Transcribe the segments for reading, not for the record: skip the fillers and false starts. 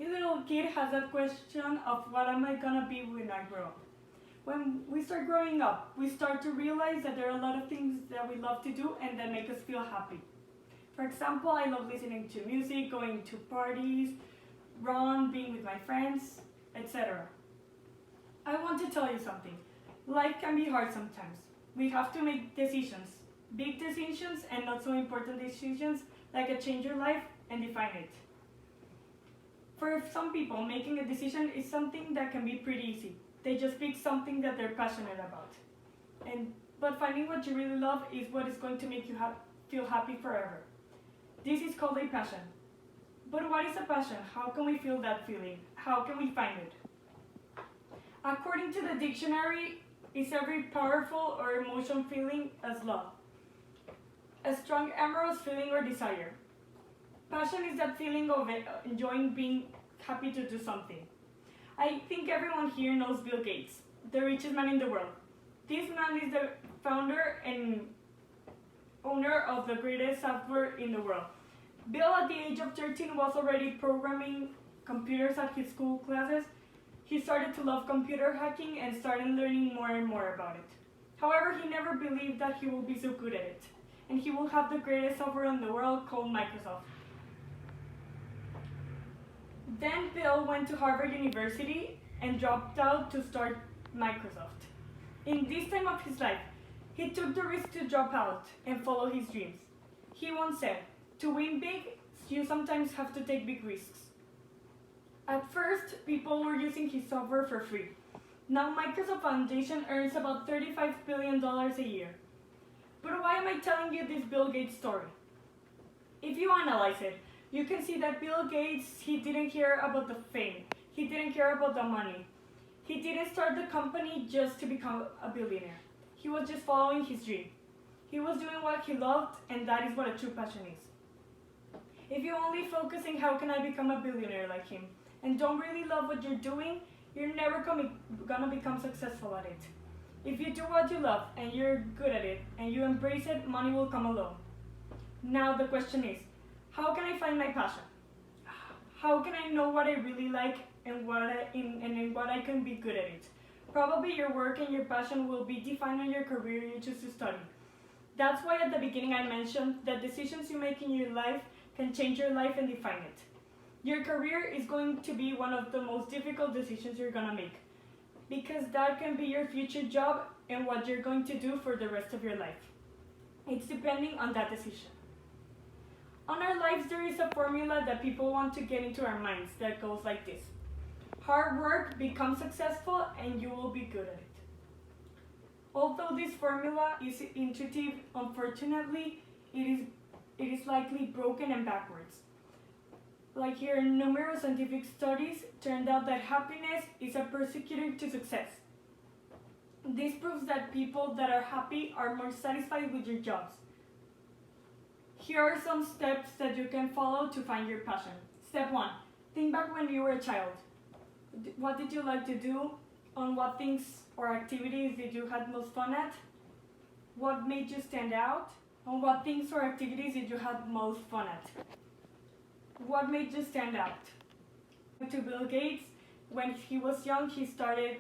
little kid has that question of what am I gonna be when I grow up. When we start growing up, we start to realize that there are a lot of things that we love to do and that make us feel happy. For example, I love listening to music, going to parties, run, being with my friends, etc. I want to tell you something. Life can be hard sometimes. We have to make decisions, big decisions and not so important decisions like a change your life and define it. For some people, making a decision is something that can be pretty easy. They just pick something that they're passionate about. But finding what you really love is what is going to make you feel happy forever. This is called a passion. But what is a passion? How can we feel that feeling? How can we find it? According to the dictionary, it's every powerful or emotional feeling as love. A strong amorous feeling or desire. Passion is that feeling of enjoying being happy to do something. I think everyone here knows Bill Gates, the richest man in the world. This man is the founder and owner of the greatest software in the world. Bill, at the age of 13, was already programming computers at his school classes. He started to love computer hacking and started learning more and more about it. However, he never believed that he would be so good at it, and he will have the greatest software in the world called Microsoft. Then Bill went to Harvard University and dropped out to start Microsoft. In this time of his life, he took the risk to drop out and follow his dreams. He once said, "To win big, you sometimes have to take big risks." At first, people were using his software for free. Now Microsoft Foundation earns about $35 billion a year. But why am I telling you this Bill Gates story? If you analyze it, you can see that Bill Gates, he didn't care about the fame. He didn't care about the money. He didn't start the company just to become a billionaire. He was just following his dream. He was doing what he loved, and that is what a true passion is. If you only focus on how can I become a billionaire like him, and don't really love what you're doing, you're never gonna become successful at it. If you do what you love, and you're good at it, and you embrace it, money will come along. Now the question is, how can I find my passion? How can I know what I really like and in what I can be good at it? Probably your work and your passion will be defined on your career you choose to study. That's why at the beginning I mentioned that decisions you make in your life can change your life and define it. Your career is going to be one of the most difficult decisions you're gonna make, because that can be your future job and what you're going to do for the rest of your life. It's depending on that decision. On our lives, there is a formula that people want to get into our minds that goes like this. Hard work, become successful, and you will be good at it. Although this formula is intuitive, unfortunately, it is likely broken and backwards. Like here, numerous scientific studies turned out that happiness is a persecutor to success. This proves that people that are happy are more satisfied with your jobs. Here are some steps that you can follow to find your passion. Step 1. Think back when you were a child. What did you like to do? On what things or activities did you have most fun at? What made you stand out? On what things or activities did you have most fun at? What made you stand out? To Bill Gates, when he was young, he started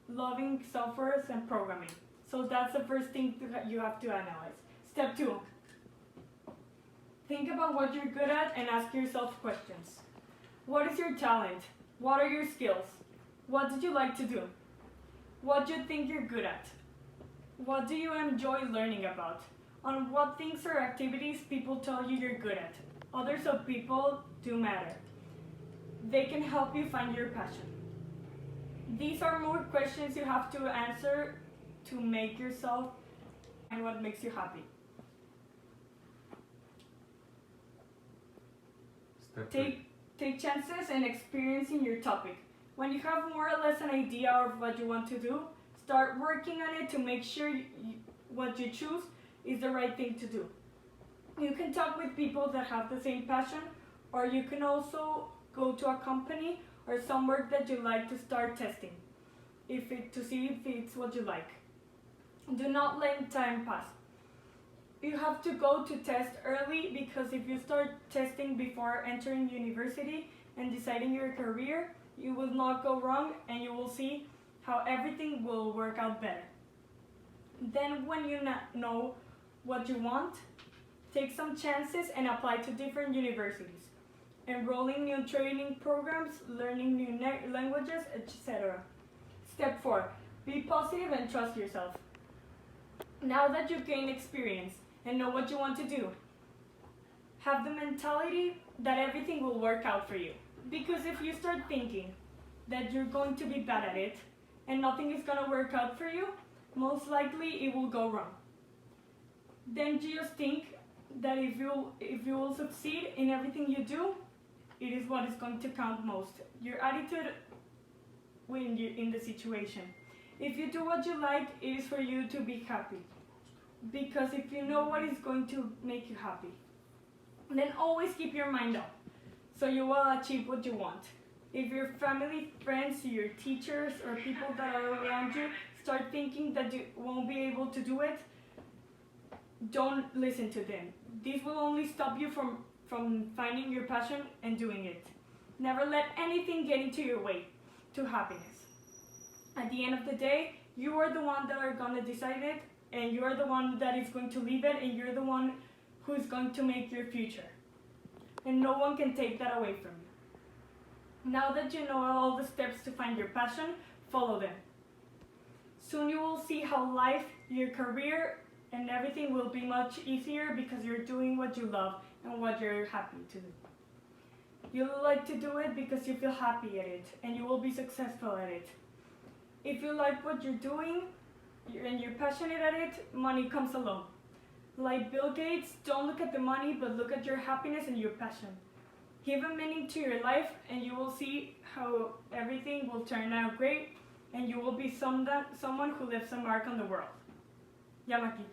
loving software and programming. So that's the first thing you have to analyze. Step 2. Think about what you're good at and ask yourself questions. What is your talent? What are your skills? What did you like to do? What do you think you're good at? What do you enjoy learning about? On what things or activities people tell you you're good at? Others of people do matter. They can help you find your passion. These are more questions you have to answer to make yourself find what makes you happy. Take chances and experience in your topic. When you have more or less an idea of what you want to do, start working on it to make sure what you choose is the right thing to do. You can talk with people that have the same passion, or you can also go to a company or some work that you like to start testing to see if it's what you like. Do not let time pass. You have to go to test early, because if you start testing before entering university and deciding your career, you will not go wrong and you will see how everything will work out better. Then when you know what you want, take some chances and apply to different universities, enrolling new training programs, learning new languages, etc. Step 4. Be positive and trust yourself. Now that you've gained experience and know what you want to do, have the mentality that everything will work out for you. Because if you start thinking that you're going to be bad at it and nothing is going to work out for you, most likely it will go wrong. Then just think that if you will succeed in everything you do, it is what is going to count most. Your attitude in the situation. If you do what you like, it is for you to be happy. Because if you know what is going to make you happy, then always keep your mind up, so you will achieve what you want. If your family, friends, your teachers, or people that are around you start thinking that you won't be able to do it, don't listen to them. This will only stop you from finding your passion and doing it. Never let anything get into your way to happiness. At the end of the day, you are the one that are going to decide it, and you are the one that is going to live it, and you're the one who is going to make your future. And no one can take that away from you. Now that you know all the steps to find your passion, follow them. Soon you will see how life, your career, and everything will be much easier, because you're doing what you love and what you're happy to do. You'll like to do it because you feel happy at it, and you will be successful at it. If you like what you're doing and you're passionate at it, money comes along. Like Bill Gates, don't look at the money, but look at your happiness and your passion. Give a meaning to your life, and you will see how everything will turn out great, and you will be someone who leaves a mark on the world. Yamaki.